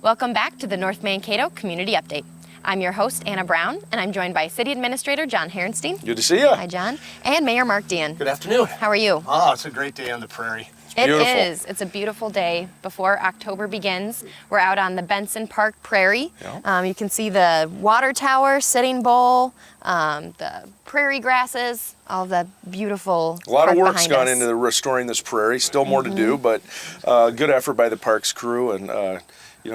Welcome back to the North Mankato Community Update. I'm your host, Anna Brown, and I'm joined by City Administrator John Herenstein. Good to see you. Hi, John. And Mayor Mark Dean. Good afternoon. How are you? Oh, it's a great day on the Prairie. It is. It's a beautiful day before October begins. We're out on the Benson Park Prairie. Yeah. You can see the water tower, sitting bowl, the prairie grasses, all of that beautiful A lot of park work's behind gone us. into restoring this prairie. Still more to do, but good effort by the parks crew and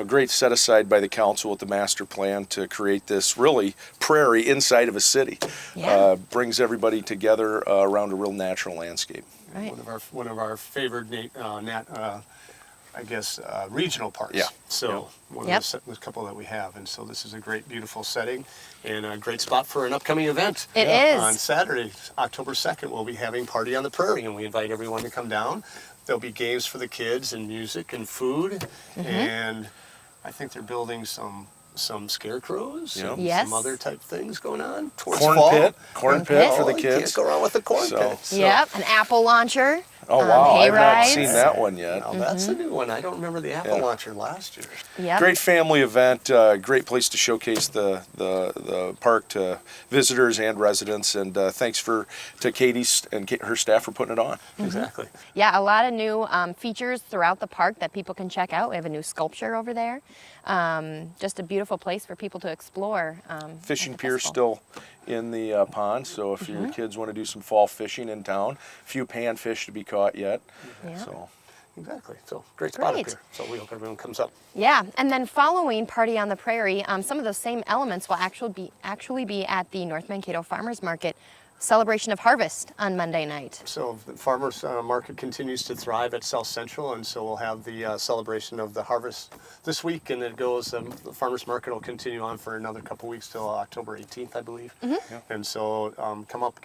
great set aside by the council with the master plan to create this really prairie inside of a city. Yeah. Brings everybody together around a real natural landscape. Right. One of our favorite, regional parks. Yeah. So one of the couple that we have, and so this is a great, beautiful setting and a great spot for an upcoming event. It is. On Saturday, October 2nd, we'll be having Party on the Prairie, and we invite everyone to come down. There'll be games for the kids and music and food, and I think they're building some scarecrows and some other type things going on towards fall. Corn pit for the You kids. can't go wrong with the corn pit. So. Yep, an apple launcher. Oh wow, hay I've not rides. seen that one yet. Oh, that's a new one. I don't remember the apple launcher last year. Yep. Great family event, great place to showcase the park to visitors and residents, and thanks to Katie and her staff for putting it on. Exactly. Yeah, a lot of new features throughout the park that people can check out. We have a new sculpture over there. Just a beautiful place for people to explore. Fishing at the pier festival. still in the pond, so if your kids want to do some fall fishing in town, a few panfish to be caught yet. Yeah. So Exactly. So great spot up Great. here. So we hope everyone comes up. Yeah, and then following Party on the Prairie, some of those same elements will actually be at the North Mankato Farmers Market celebration of harvest on Monday night. So the farmers market continues to thrive at South Central, and so we'll have the celebration of the harvest this week, and it goes. The farmers market will continue on for another couple weeks till October 18th, I believe. And so come up,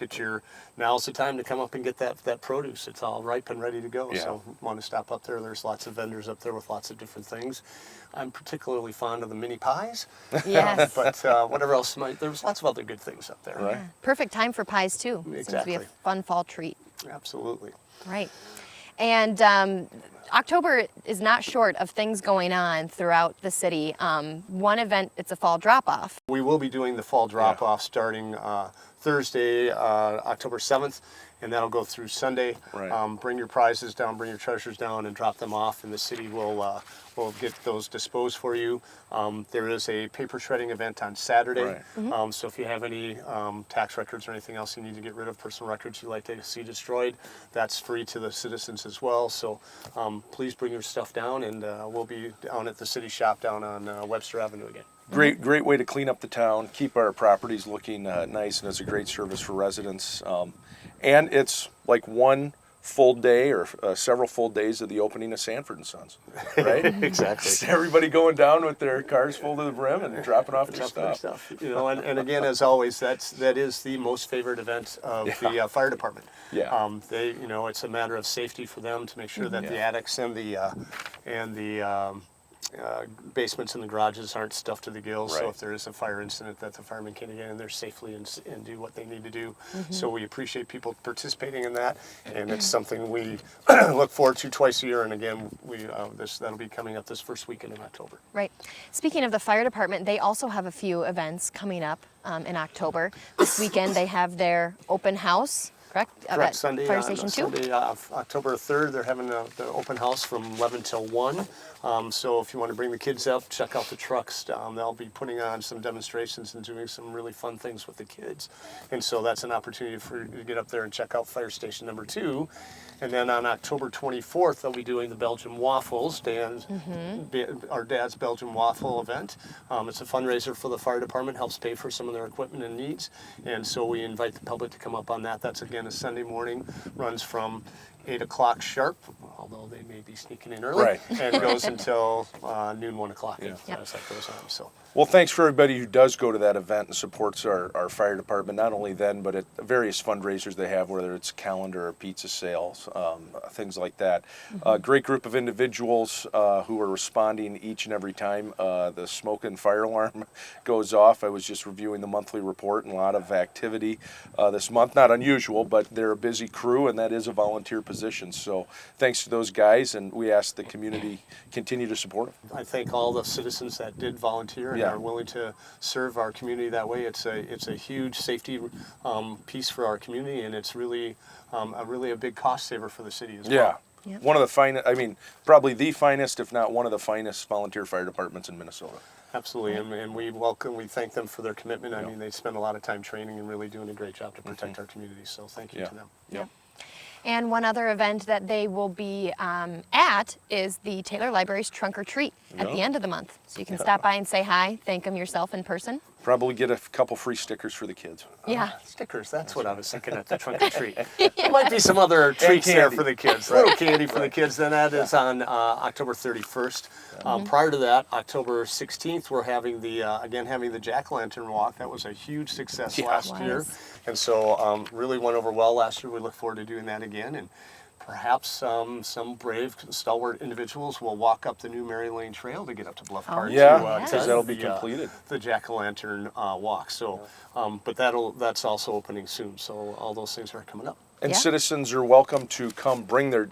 now's the time to come up and get that produce. It's all ripe and ready to go. Yeah. So want to stop up there. There's lots of vendors up there with lots of different things. I'm particularly fond of the mini pies. Yes. But whatever else there's lots of other good things up there. Right. Perfect time for pies too. Seems to be a Exactly. fun fall treat. Absolutely. Right. And October is not short of things going on throughout the city. One event, it's a fall drop-off. We will be doing the fall drop-off starting Thursday, October 7th, and that'll go through Sunday. Right. Bring your prizes down, bring your treasures down, and drop them off, and the city will get those disposed for you. There is a paper shredding event on Saturday, Right. so if you have any tax records or anything else you need to get rid of, personal records you'd like to see destroyed, that's free to the citizens as well. So please bring your stuff down, and we'll be down at the city shop down on Webster Avenue again. Great way to clean up the town, keep our properties looking nice, and it's a great service for residents. And it's like one full day or several full days of the opening of Sanford and Sons, right? Exactly. Just everybody going down with their cars full to the brim and dropping off their stuff. And again, as always, that is the most favorite event of the fire department. Yeah. It's a matter of safety for them to make sure that the attics and the basements and the garages aren't stuffed to the gills. Right. So if there is a fire incident, that the firemen can get in there safely and do what they need to do. So we appreciate people participating in that, and it's something we look forward to twice a year. And again, that'll be coming up this first weekend in October. Right. Speaking of the fire department, they also have a few events coming up in October. This weekend they have their open house. Correct? Correct. Sunday, Fire Station 2? Sunday, October 3rd, they're having the open house from 11 till 1. So if you want to bring the kids up, check out the trucks. They'll be putting on some demonstrations and doing some really fun things with the kids. And so that's an opportunity for you to get up there and check out Fire Station number 2. And then on October 24th, they'll be doing the Belgian Waffles, our dad's Belgian Waffle event. It's a fundraiser for the fire department, helps pay for some of their equipment and needs. And so we invite the public to come up on that. That's again a Sunday morning, runs from 8 o'clock sharp, although they may be sneaking in early, Right. and goes until noon, 1 o'clock Yeah. as that goes on. So. Well, thanks for everybody who does go to that event and supports our fire department, not only then, but at various fundraisers they have, whether it's calendar or pizza sales, things like that. Great group of individuals who are responding each and every time the smoke and fire alarm goes off. I was just reviewing the monthly report, and a lot of activity this month. Not unusual, but they're a busy crew, and that is a volunteer position. positions. So thanks to those guys, and we ask the community continue to support them. I thank all the citizens that did volunteer and Yeah. are willing to serve our community that way. It's a huge safety piece for our community, and it's really a big cost saver for the city as well. Yeah. Yep. One of the finest, I mean, probably the finest, if not one of the finest volunteer fire departments in Minnesota. Absolutely, and we thank them for their commitment. I mean, they spend a lot of time training and really doing a great job to protect our community, so thank you Yeah. to them. Yep. And one other event that they will be at is the Taylor Library's Trunk or Treat at the Yeah. end of the month. So you can stop by and say hi, thank them yourself in person. Probably get a couple free stickers for the kids. Yeah. Stickers, that's what I was thinking at the trunk or treat. There might be some other treats there candy. for the kids. Little candy for the kids. Then that is on October 31st. Prior to that, October 16th, we're having the jack-o'-lantern walk. That was a huge success Yeah. last year. And so really went over well last year. We look forward to doing that again. And perhaps some brave, stalwart individuals will walk up the new Mary Lane Trail to get up to Bluff Park. Yeah, yes. because that'll be the, completed. The jack-o'-lantern walk. So, but that's also opening soon. So all those things are coming up. And Yeah. citizens are welcome to come bring their,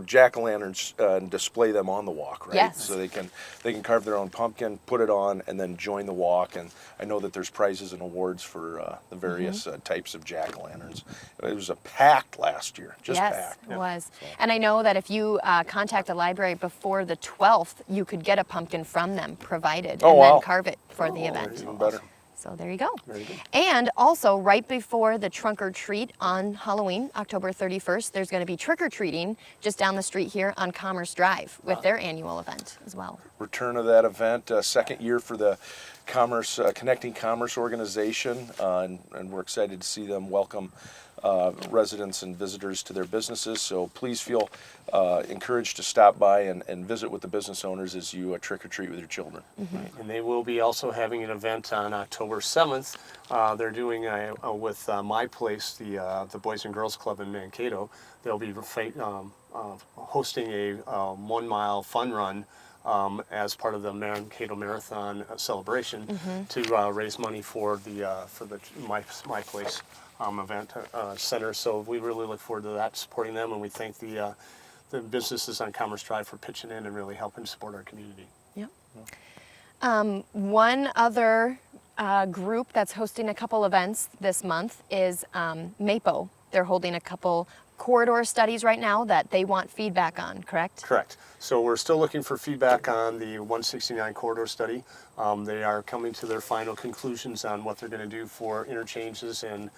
jack-o'-lanterns and display them on the walk, right? Yes. So they can carve their own pumpkin, put it on, and then join the walk. And I know that there's prizes and awards for the various types of jack-o'-lanterns. It was a packed last year, just Yes, packed. it was. And I know that if you contact the library before the 12th, you could get a pumpkin from them provided Oh, and wow. then carve it for the event. Even better. So there you go. Very good. And also, right before the trunk or treat on Halloween, October 31st, there's going to be trick or treating just down the street here on Commerce Drive with their annual event as well. Return of that event, second year for the Connecting Commerce organization, and we're excited to see them welcome residents and visitors to their businesses. So please feel encouraged to stop by and visit with the business owners as you trick or treat with your children. And they will be also having an event on October 7th. They're doing with My Place, the Boys and Girls Club in Mankato. They'll be hosting a 1 mile fun run as part of the Mankato Marathon celebration to raise money for the My Place event center. So we really look forward to that, supporting them, and we thank the businesses on Commerce Drive for pitching in and really helping support our community. Yep. One other group that's hosting a couple events this month is MAPO. They're holding a couple corridor studies right now that they want feedback on, correct? Correct. So we're still looking for feedback on the 169 corridor study. They are coming to their final conclusions on what they're going to do for interchanges and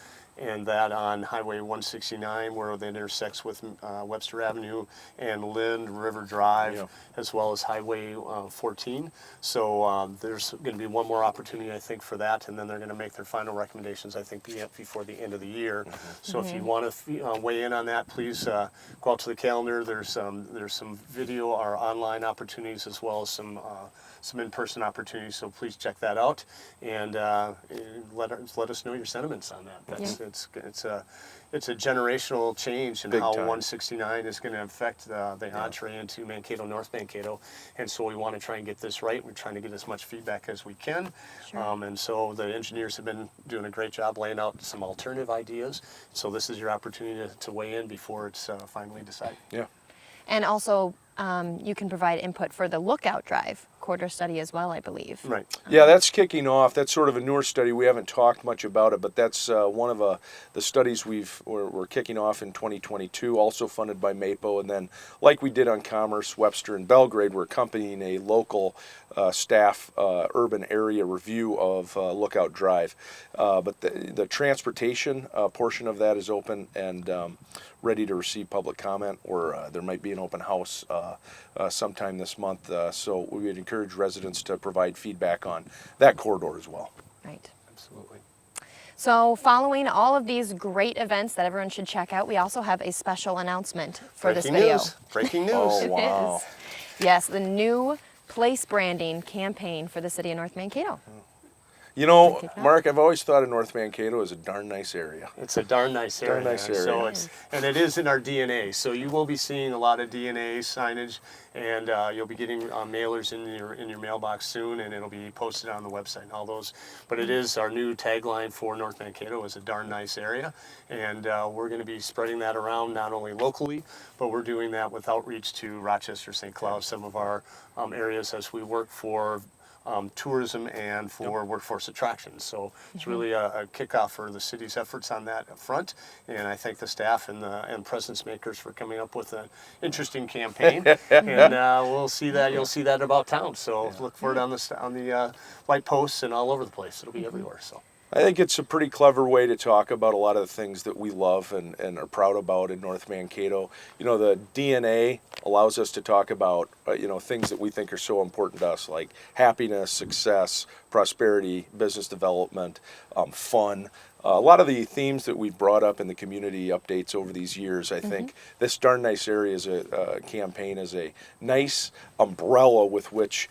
that on Highway 169 where it intersects with Webster Avenue and Lind River Drive, Yeah. as well as Highway 14. So there's going to be one more opportunity, I think, for that, and then they're going to make their final recommendations, I think, before the end of the year. So if you want to weigh in on that, please go out to the calendar. There's some video or online opportunities as well as some in-person opportunities. So please check that out and let us know your sentiments on that. It's a generational change in Big how time. 169 is going to affect the entree into Mankato, North Mankato, and so we want to try and get this right. We're trying to get as much feedback as we can, and so the engineers have been doing a great job laying out some alternative ideas. So this is your opportunity to weigh in before it's finally decided. Yeah. And also, you can provide input for the Lookout Drive corridor study as well, I believe. Right. Yeah, that's kicking off. That's sort of a newer study. We haven't talked much about it, but that's one of the studies we're kicking off in 2022, also funded by MAPO. And then, like we did on Commerce, Webster, and Belgrade, we're accompanying a local staff urban area review of Lookout Drive. But the transportation portion of that is open and ready to receive public comment, or there might be an open house sometime this month. So we would encourage residents to provide feedback on that corridor as well. Right. Absolutely. So following all of these great events that everyone should check out, we also have a special announcement for this video. Breaking news. Oh, It wow. is. Yes, the new place branding campaign for the City of North Mankato. You know, kick it off. Mark, I've always thought of North Mankato as a darn nice area. It's a darn nice area. Darn nice man. So area. and it is in our DNA. So you will be seeing a lot of DNA signage, and you'll be getting mailers in your mailbox soon, and it'll be posted on the website and all those. But it is our new tagline for North Mankato is a darn nice area, and we're going to be spreading that around not only locally, but we're doing that with outreach to Rochester, St. Cloud, some of our areas as we work for tourism and for workforce attractions. So it's really a kickoff for the city's efforts on that front. And I thank the staff and presence makers for coming up with an interesting campaign. And we'll see that. You'll see that about town. So look for it on the light posts and all over the place. It'll be everywhere. So. I think it's a pretty clever way to talk about a lot of the things that we love and are proud about in North Mankato. You know, the DNA allows us to talk about, things that we think are so important to us, like happiness, success, prosperity, business development, fun. A lot of the themes that we've brought up in the community updates over these years, I think this darn nice area is a campaign is a nice umbrella with which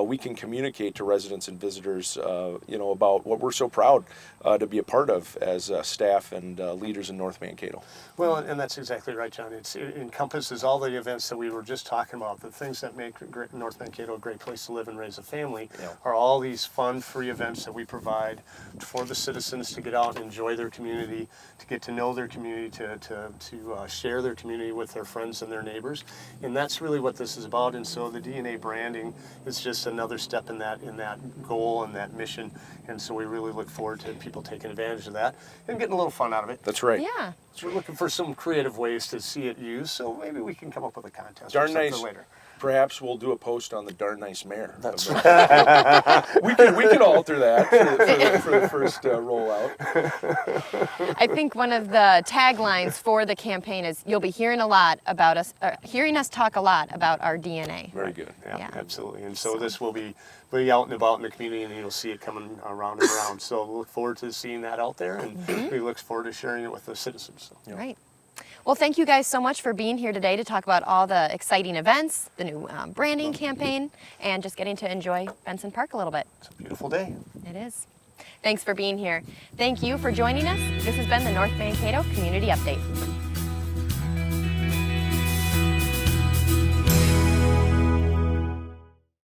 we can communicate to residents and visitors, about what we're so proud to be a part of as staff and leaders in North Mankato. Well, and that's exactly right, John. It encompasses all the events that we were just talking about. The things that make North Mankato a great place to live and raise a family are all these fun, free events that we provide for the citizens to get out and enjoy their community, to get to know their community, to share their community with their friends and their neighbors. And that's really what this is about. And so the DNA branding is just another step in that goal and that mission. And so we really look forward to people taking advantage of that and getting a little fun out of it. That's right. Yeah. So we're looking for some creative ways to see it used, so maybe we can come up with a contest or Darn something nice. later. Perhaps we'll do a post on the darn nice mayor. That's we can alter that for the first rollout. I think one of the taglines for the campaign is you'll be hearing hearing us talk a lot about our DNA. Very good. Yeah, Yeah. absolutely. And so this will be out and about in the community, and you'll see it coming around and around. So we look forward to seeing that out there, and we look forward to sharing it with the citizens. So. Right. Well, thank you guys so much for being here today to talk about all the exciting events, the new branding campaign, and just getting to enjoy Benson Park a little bit. It's a beautiful day. It is. Thanks for being here. Thank you for joining us. This has been the North Mankato Community Update.